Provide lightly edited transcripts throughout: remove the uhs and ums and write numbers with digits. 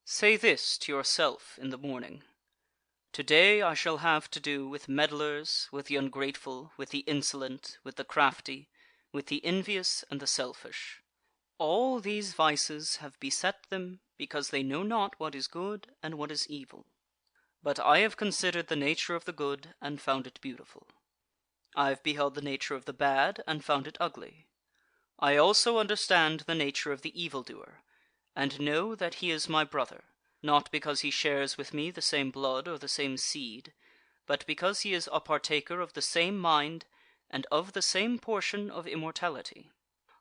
Say this to yourself in the morning: "To-day I shall have to do with meddlers, with the ungrateful, with the insolent, with the crafty, with the envious and the selfish. All these vices have beset them because they know not what is good and what is evil. But I have considered the nature of the good and found it beautiful. I have beheld the nature of the bad and found it ugly. I also understand the nature of the evildoer, and know that he is my brother, not because he shares with me the same blood or the same seed, but because he is a partaker of the same mind and of the same portion of immortality.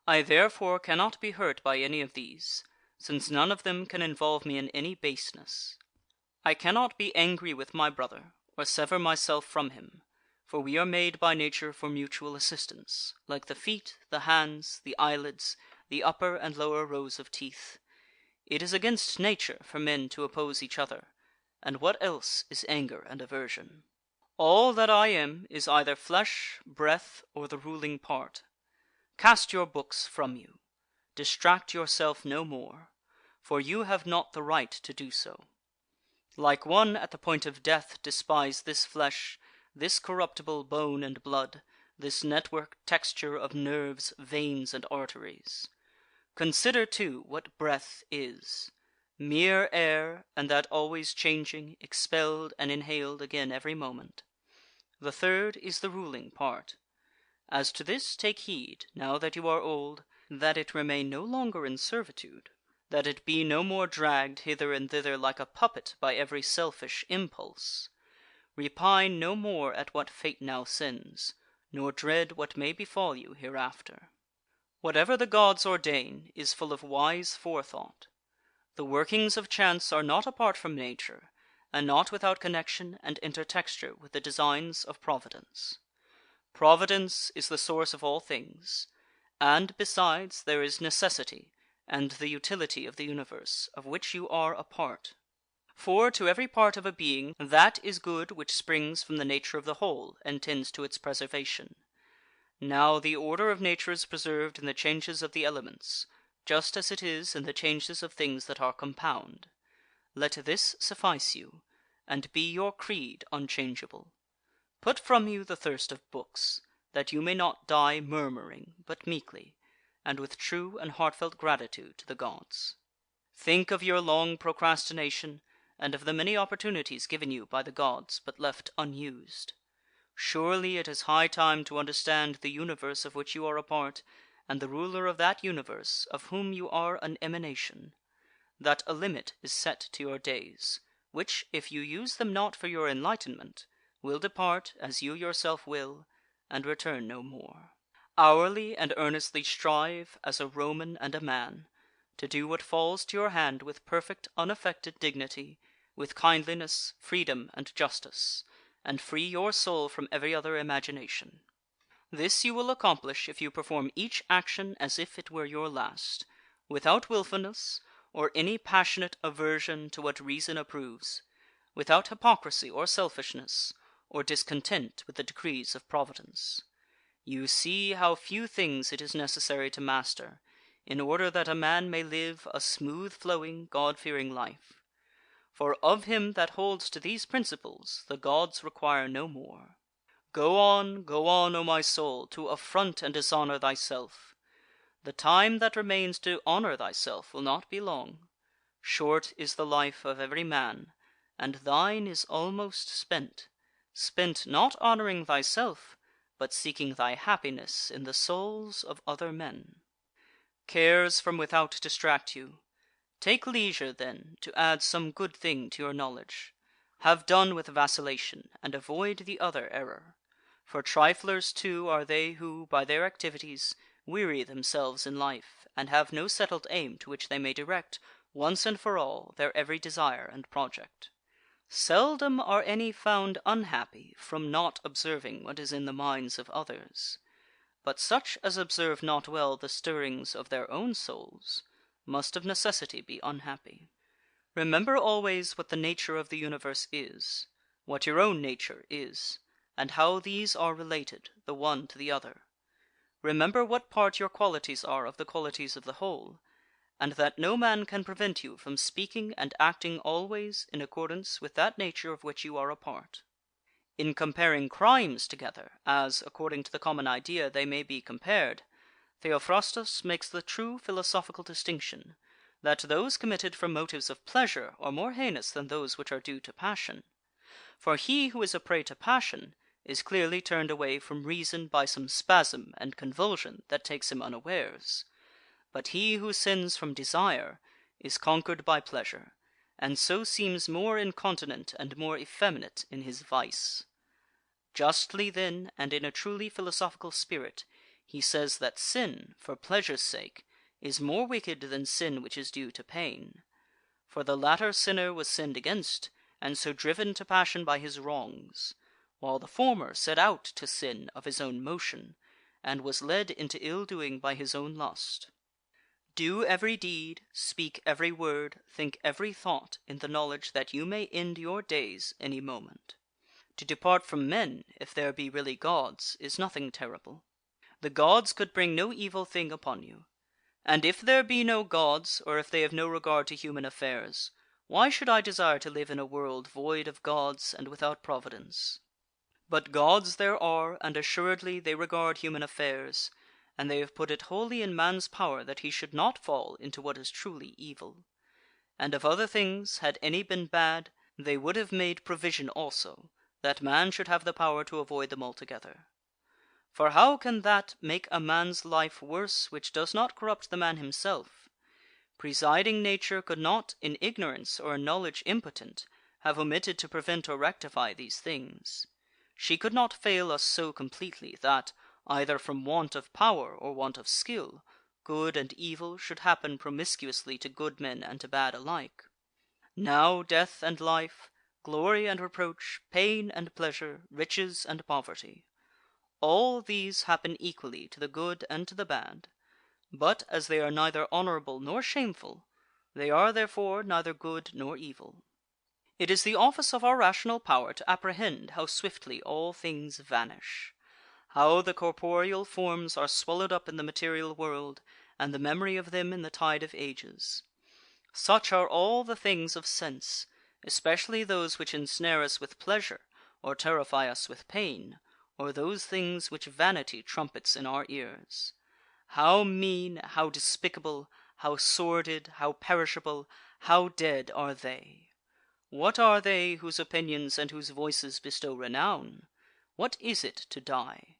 I therefore cannot be hurt by any of these, since none of them can involve me in any baseness. I cannot be angry with my brother, or sever myself from him, for we are made by nature for mutual assistance, like the feet, the hands, the eyelids, the upper and lower rows of teeth. It is against nature for men to oppose each other, and what else is anger and aversion? All that I am is either flesh, breath, or the ruling part. Cast your books from you. Distract yourself no more, for you have not the right to do so. Like one at the point of death, despise this flesh, this corruptible bone and blood, this network texture of nerves, veins, and arteries. Consider, too, what breath is: mere air, and that always changing, expelled and inhaled again every moment. The third is the ruling part. As to this take heed, now that you are old, that it remain no longer in servitude, that it be no more dragged hither and thither like a puppet by every selfish impulse. Repine no more at what fate now sends, nor dread what may befall you hereafter. Whatever the gods ordain is full of wise forethought. The workings of chance are not apart from nature, and not without connection and intertexture with the designs of Providence. Providence is the source of all things, and, besides, there is necessity, and the utility of the universe, of which you are a part. For to every part of a being that is good which springs from the nature of the whole, and tends to its preservation. Now the order of nature is preserved in the changes of the elements, just as it is in the changes of things that are compound. Let this suffice you, and be your creed unchangeable. Put from you the thirst of books, that you may not die murmuring, but meekly, and with true and heartfelt gratitude to the gods. Think of your long procrastination, and of the many opportunities given you by the gods, but left unused. Surely it is high time to understand the universe of which you are a part, and the ruler of that universe, of whom you are an emanation; that a limit is set to your days, which, if you use them not for your enlightenment, will depart, as you yourself will, and return no more. Hourly and earnestly strive, as a Roman and a man, to do what falls to your hand with perfect unaffected dignity, with kindliness, freedom, and justice, and free your soul from every other imagination. This you will accomplish if you perform each action as if it were your last, without wilfulness, or any passionate aversion to what reason approves, without hypocrisy or selfishness, or discontent with the decrees of Providence. You see how few things it is necessary to master, in order that a man may live a smooth-flowing, God-fearing life. For of him that holds to these principles the gods require no more. Go on, O my soul, to affront and dishonour thyself. The time that remains to honour thyself will not be long. Short is the life of every man, and thine is almost spent not honouring thyself, but seeking thy happiness in the souls of other men. Cares from without distract you. Take leisure, then, to add some good thing to your knowledge. Have done with vacillation, and avoid the other error. For triflers, too, are they who, by their activities, weary themselves in life, and have no settled aim to which they may direct, once and for all, their every desire and project. Seldom are any found unhappy from not observing what is in the minds of others. But such as observe not well the stirrings of their own souls must of necessity be unhappy. Remember always what the nature of the universe is, what your own nature is, and how these are related, the one to the other. Remember what part your qualities are of the qualities of the whole, and that no man can prevent you from speaking and acting always in accordance with that nature of which you are a part. In comparing crimes together, as, according to the common idea, they may be compared, Theophrastus makes the true philosophical distinction, that those committed from motives of pleasure are more heinous than those which are due to passion. For he who is a prey to passion is clearly turned away from reason by some spasm and convulsion that takes him unawares. But he who sins from desire is conquered by pleasure, and so seems more incontinent and more effeminate in his vice. Justly then, and in a truly philosophical spirit, he says that sin, for pleasure's sake, is more wicked than sin which is due to pain. For the latter sinner was sinned against, and so driven to passion by his wrongs, while the former set out to sin of his own motion, and was led into ill-doing by his own lust. Do every deed, speak every word, think every thought in the knowledge that you may end your days any moment. To depart from men, if there be really gods, is nothing terrible. The gods could bring no evil thing upon you. And if there be no gods, or if they have no regard to human affairs, why should I desire to live in a world void of gods and without providence? But gods there are, and assuredly they regard human affairs, and they have put it wholly in man's power that he should not fall into what is truly evil. And of other things, had any been bad, they would have made provision also, that man should have the power to avoid them altogether. For how can that make a man's life worse which does not corrupt the man himself? Presiding nature could not, in ignorance or in knowledge impotent, have omitted to prevent or rectify these things. She could not fail us so completely that, either from want of power or want of skill, good and evil should happen promiscuously to good men and to bad alike. Now death and life, glory and reproach, pain and pleasure, riches and poverty, all these happen equally to the good and to the bad. But as they are neither honourable nor shameful, they are therefore neither good nor evil. It is the office of our rational power to apprehend how swiftly all things vanish, how the corporeal forms are swallowed up in the material world, and the memory of them in the tide of ages. Such are all the things of sense, especially those which ensnare us with pleasure, or terrify us with pain, or those things which vanity trumpets in our ears. How mean, how despicable, how sordid, how perishable, how dead are they! What are they whose opinions and whose voices bestow renown? What is it to die?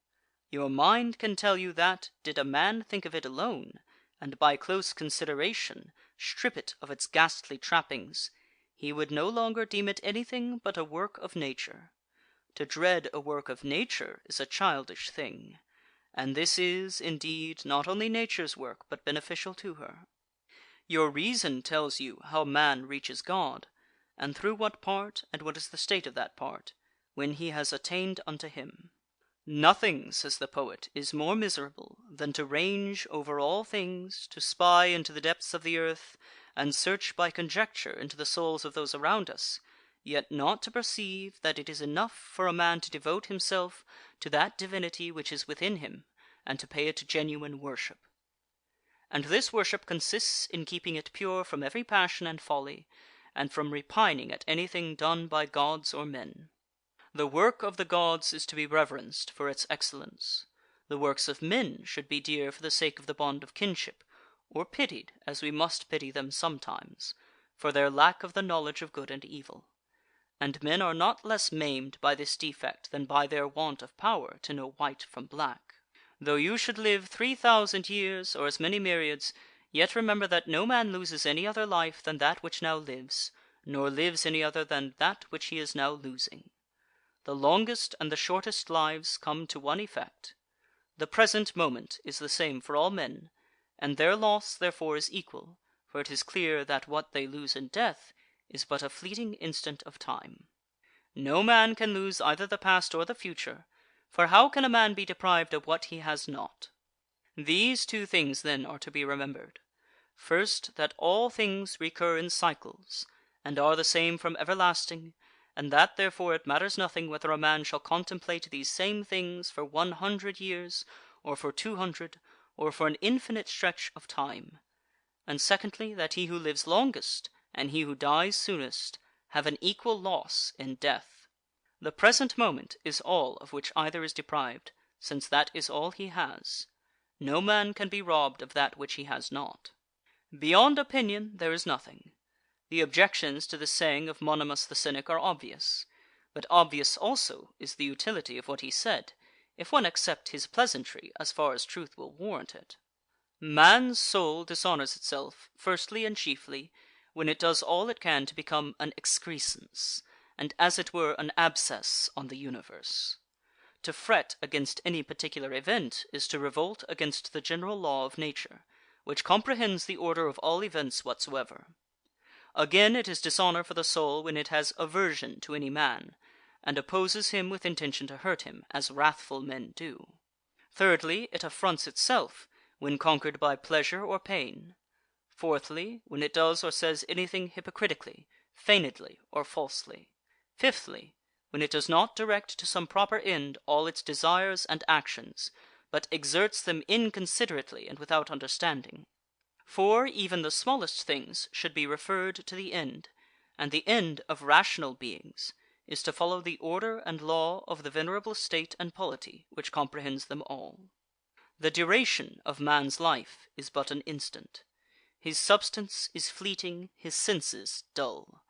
Your mind can tell you that, did a man think of it alone, and by close consideration strip it of its ghastly trappings, he would no longer deem it anything but a work of nature. To dread a work of nature is a childish thing, and this is, indeed, not only nature's work, but beneficial to her. Your reason tells you how man reaches God, and through what part, and what is the state of that part, when he has attained unto him. Nothing, says the poet, is more miserable than to range over all things, to spy into the depths of the earth, and search by conjecture into the souls of those around us, yet not to perceive that it is enough for a man to devote himself to that divinity which is within him, and to pay it genuine worship. And this worship consists in keeping it pure from every passion and folly, and from repining at anything done by gods or men. The work of the gods is to be reverenced for its excellence. The works of men should be dear for the sake of the bond of kinship, or pitied, as we must pity them sometimes, for their lack of the knowledge of good and evil. And men are not less maimed by this defect than by their want of power to know white from black. Though you should live 3,000 years, or as many myriads, yet remember that no man loses any other life than that which now lives, nor lives any other than that which he is now losing. The longest and the shortest lives come to one effect. The present moment is the same for all men, and their loss therefore is equal, for it is clear that what they lose in death is but a fleeting instant of time. No man can lose either the past or the future, for how can a man be deprived of what he has not? These two things then are to be remembered. First, that all things recur in cycles, and are the same from everlasting, and that therefore it matters nothing whether a man shall contemplate these same things for 100 years, or for 200, or for an infinite stretch of time. and secondly, that he who lives longest and he who dies soonest have an equal loss in death. The present moment is all of which either is deprived, since that is all he has. No man can be robbed of that which he has not. Beyond opinion there is nothing. The objections to the saying of Monimus the Cynic are obvious, but obvious also is the utility of what he said, if one accept his pleasantry as far as truth will warrant it. Man's soul dishonours itself, firstly and chiefly, when it does all it can to become an excrescence, and as it were an abscess on the universe. To fret against any particular event is to revolt against the general law of nature, which comprehends the order of all events whatsoever. Again, it is dishonour for the soul when it has aversion to any man, and opposes him with intention to hurt him, as wrathful men do. Thirdly, it affronts itself when conquered by pleasure or pain. Fourthly, when it does or says anything hypocritically, feignedly, or falsely. Fifthly, when it does not direct to some proper end all its desires and actions, but exerts them inconsiderately and without understanding. For even the smallest things should be referred to the end, and the end of rational beings is to follow the order and law of the venerable state and polity which comprehends them all. The duration of man's life is but an instant. His substance is fleeting, his senses dull,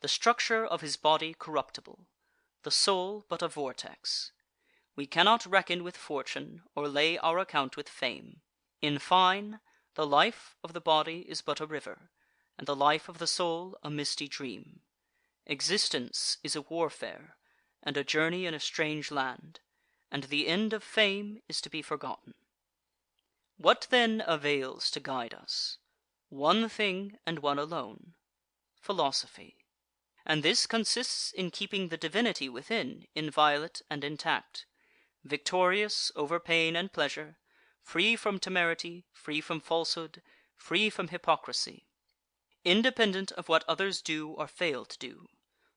the structure of his body corruptible, the soul but a vortex. We cannot reckon with fortune, or lay our account with fame. In fine, the life of the body is but a river, and the life of the soul a misty dream. Existence is a warfare, and a journey in a strange land, and the end of fame is to be forgotten. What then avails to guide us? One thing, and one alone: philosophy. And this consists in keeping the divinity within inviolate and intact, victorious over pain and pleasure, free from temerity, free from falsehood, free from hypocrisy, independent of what others do or fail to do,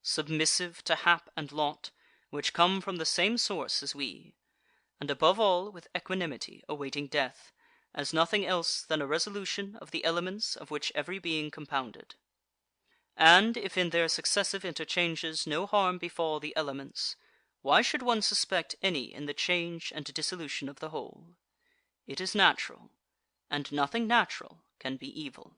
submissive to hap and lot, which come from the same source as we, and above all with equanimity awaiting death, as nothing else than a resolution of the elements of which every being compounded. And if in their successive interchanges no harm befall the elements, why should one suspect any in the change and dissolution of the whole? It is natural, and nothing natural can be evil.